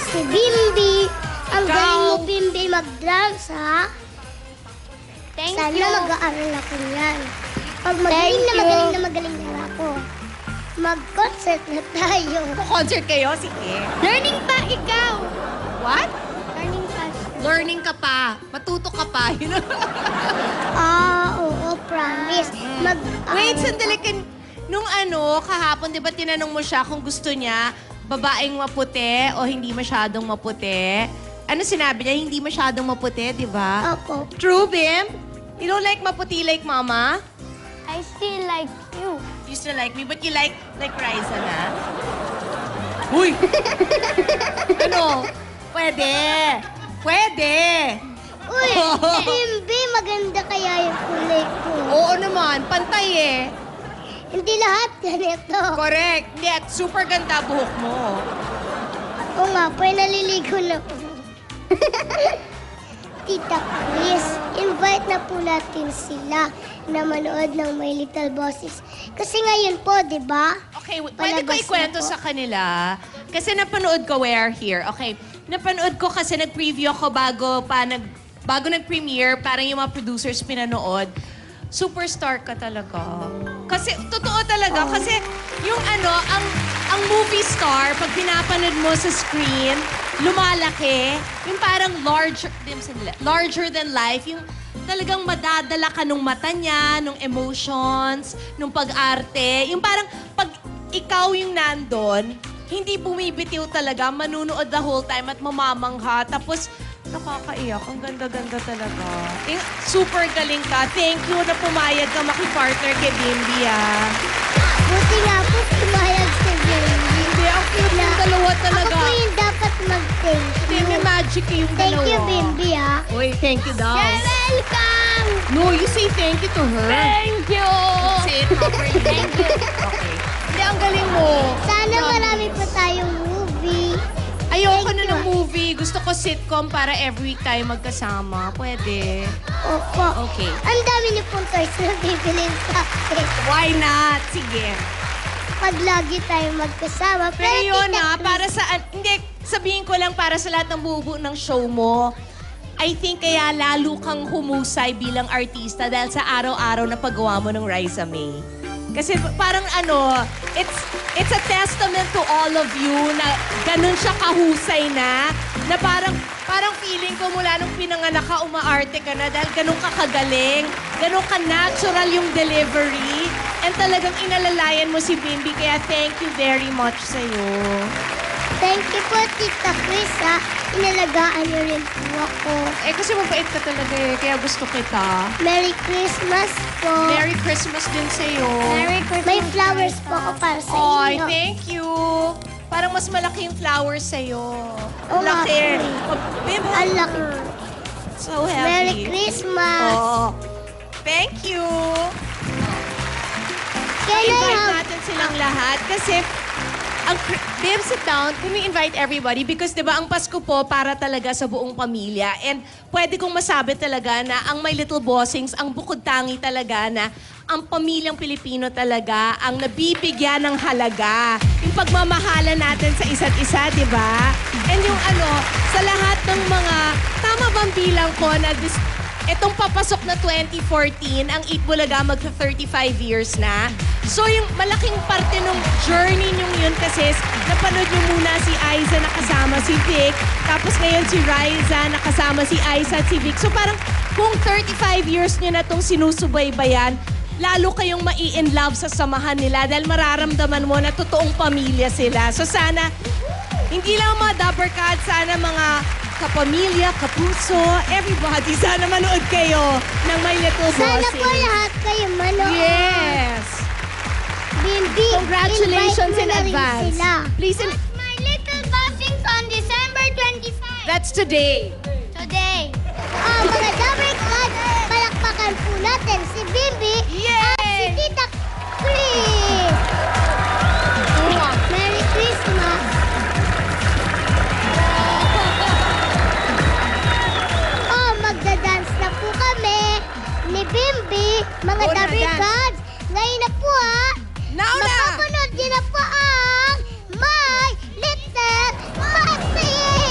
Si Bimbi. Ang galing mo, Bimbi, mag-dance, ha? Sana mag-aaral ako yan. Pag magaling na magaling na ako, mag-concert na tayo. Concert kayo? Sige. Learning pa ikaw. What? Learning pa. Learning ka pa. Matuto ka pa. Oo, promise. Wait, sandali. Nung kahapon, di ba tinanong mo siya kung gusto niya babaeng maputi o hindi masyadong maputi? Ano sinabi niya? Hindi masyadong maputi, di ba? Opo. True, Bim? You don't like maputi like Mama? I still like you. You still like me, but you like Raisa na? Uy! Ano? Pwede! Pwede! Uy, Bimbi, maganda kaya yung kulay ko. Oo naman, pantay eh. Hindi lahat ganito. Correct. Hindi, super ganda buhok mo. Oo nga, naliligo na po. Tita Chris, invite na po natin sila na manood ng My Little Bosses. Kasi ngayon po, di ba? Okay, pwede ko ikwento sa kanila. Kasi napanood ko We're Here. Okay, napanood ko kasi nag-preview ako bago nag-premiere, parang yung mga producers pinanood. Superstar ka talaga. Kasi, totoo talaga. Kasi, yung ang movie star, pag pinapanood mo sa screen, lumalaki. Yung parang larger than life. Yung talagang madadala ka nung mata niya, nung emotions, nung pag-arte. Yung parang, pag ikaw yung nandun, hindi bumibitiw talaga, manunood the whole time at mamamangha. Tapos, nakakaiyak. Ang ganda-ganda talaga. Super galing ka. Thank you na pumayag ka makipartner kay Bimbi, ah. Buti nga po pumayag si Bimbi. Hindi, ang cute yung dalawa talaga. Ako po yung dapat mag-thank you. Hindi, may magic yung dalawa. Thank you, Bimbi, ha? Uy, thank you daw. You're welcome! No, you say thank you to her. Thank you! Say it properly. Thank you. Okay. Hindi, ang galing mo. Sana marami pa tayong movie. Ayoko na ng movie. Gusto ko sitcom para every week tayo magkasama. Pwede. Opo. Okay. Ang dami niyo pong toys na bibilin sa akin. Why not? Sige. Pag lagi tayo magkasama. Pero yun Tita Chris, para sa... Hindi, sabihin ko lang para sa lahat ng buo ng show mo, I think kaya lalo kang humusay bilang artista dahil sa araw-araw na paggawa mo ng Raisa May. Kasi parang it's a testament to all of you na ganun siya kahusay na parang feeling ko mula nung pinanganak ka, umaarte ka na dahil ganun ka kagaling, ganun ka natural yung delivery, and talagang inalalayan mo si Bimbi, kaya thank you very much sa'yo. Thank you po, Tita Chris, ha? Inalagaan niyo rin po ako. Eh, kasi mabait ka talaga eh, kaya gusto kita. Merry Christmas po. Merry Christmas din sa'yo. Merry Christmas. May flowers po ako para sa Ay, inyo. thank you. Parang mas malaki yung flowers sa'yo. Oo, Laki. nga po. Ang laki. So heavy. Merry Christmas. Oh. Thank you. Can I I-invite have... natin silang lahat kasi Babe, sit down. Can we invite everybody? Because, di ba, ang Pasko po para talaga sa buong pamilya. And pwede kong masabi talaga na ang My Little Bossings, ang bukod tangi talaga na ang pamilyang Pilipino talaga ang nabibigyan ng halaga. Yung pagmamahala natin sa isa't isa, di ba? And yung sa lahat ng mga, tama bang bilang ko na itong papasok na 2014, ang Eat Bulaga magka-35 years na. So yung malaking parte ng journey nyong yun kasi napanood nyo muna si Aiza nakasama si Vic, tapos ngayon si Raisa nakasama si Aiza at si Vic. So parang kung 35 years nyo na itong sinusubaybayan, lalo kayong mai-in love sa samahan nila dahil mararamdaman mo na totoong pamilya sila. So sana, hindi lang mga Dapper Cats, sana mga kapamilya, kapuso, everybody, sana manood kayo ng My Little Bossing. Sana po lahat kayo manood. Yes! Bimbi, Congratulations invite in mo na rin advance. sila. Please, My Little Bossings on December 25. that's today. Today. Mga Dapper Cats, palakpakan po natin si Bimbi at si Tita Chris. Merry Christmas. Magda-dance na po kami ni Bimbi, mga Oh, Dapper na-dance. Cats. Ngayon na po, ha? Now na! Mapapanood din na po ang My Little Bossings!